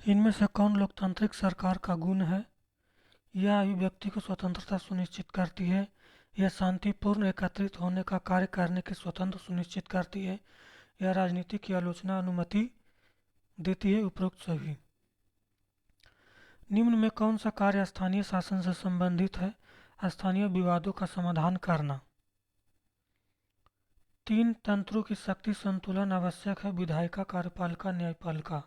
इनमें से कौन लोकतांत्रिक सरकार का गुण है? यह अभिव्यक्ति को स्वतंत्रता सुनिश्चित करती है। यह शांतिपूर्ण एकत्रित होने का कार्य करने की स्वतंत्र सुनिश्चित करती है। यह राजनीति की आलोचना अनुमति देती है। उपरोक्त सभी। निम्न में कौन सा कार्य स्थानीय शासन से संबंधित है? स्थानीय विवादों का समाधान करना। तीन तंत्रों की शक्ति संतुलन आवश्यक है। विधायिका, कार्यपालिका, न्यायपालिका।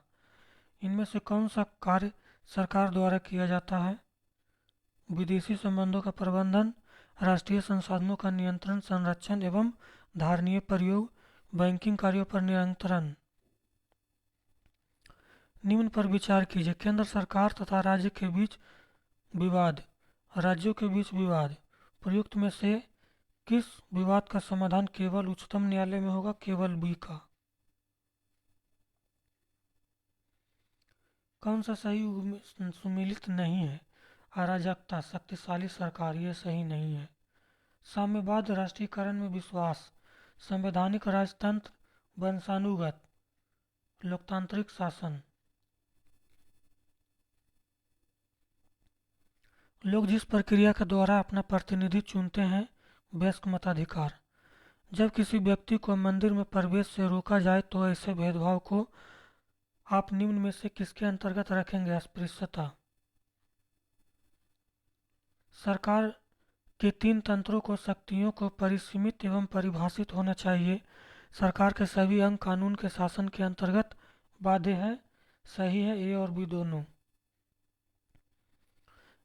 इनमें से कौन सा कार्य सरकार द्वारा किया जाता है? विदेशी संबंधों का प्रबंधन, राष्ट्रीय संसाधनों का नियंत्रण, संरक्षण एवं धारणीय प्रयोग, बैंकिंग कार्यों पर नियंत्रण। निम्न पर विचार कीजिए। केंद्र सरकार तथा राज्य के बीच विवाद, राज्यों के बीच विवाद। प्रयुक्त में से किस विवाद का समाधान केवल उच्चतम न्यायालय में होगा? केवल बी का। कौन सा सही सुमेलित नहीं है? अराजकता, शक्तिशाली सरकार, ये सही नहीं है। साम्यवाद, राष्ट्रीयकरण में विश्वास, संवैधानिक राजतंत्र, वंशानुगत, लोकतांत्रिक शासन। लोग जिस प्रक्रिया के द्वारा अपना प्रतिनिधि चुनते हैं, वयस्क मताधिकार। जब किसी व्यक्ति को मंदिर में प्रवेश से रोका जाए तो ऐसे भेदभाव को आप निम्न में से किसके अंतर्गत रखेंगे? अस्पृश्यता। सरकार के तीन तंत्रों को शक्तियों को परिसीमित एवं परिभाषित होना चाहिए। सरकार के सभी अंग कानून के शासन के अंतर्गत बाध्य है। सही है ए और बी दोनों।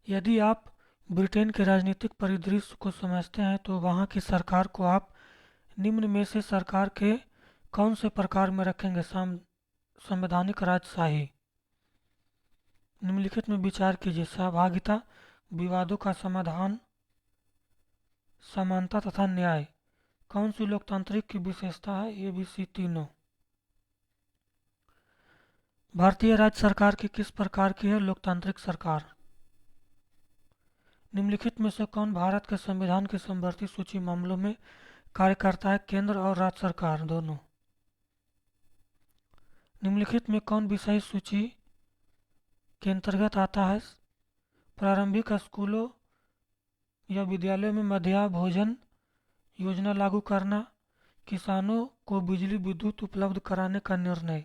यदि आप ब्रिटेन के राजनीतिक परिदृश्य को समझते हैं तो वहाँ की सरकार को आप निम्न में से सरकार के कौन से प्रकार में रखेंगे? संवैधानिक राजशाही। निम्नलिखित में विचार कीजिए। सहभागिता, विवादों का समाधान, समानता तथा न्याय। कौन सी लोकतांत्रिक की विशेषता है? ए, बी, सी तीनों। भारतीय राज्य सरकार की किस प्रकार की है? लोकतांत्रिक सरकार। निम्नलिखित में से कौन भारत के संविधान की समवर्ती सूची मामलों में कार्य करता है? केंद्र और राज्य सरकार दोनों। निम्नलिखित में कौन विषय सूची के अंतर्गत आता है? प्रारंभिक स्कूलों या विद्यालयों में मध्याह्न भोजन योजना लागू करना, किसानों को बिजली विद्युत उपलब्ध कराने का निर्णय।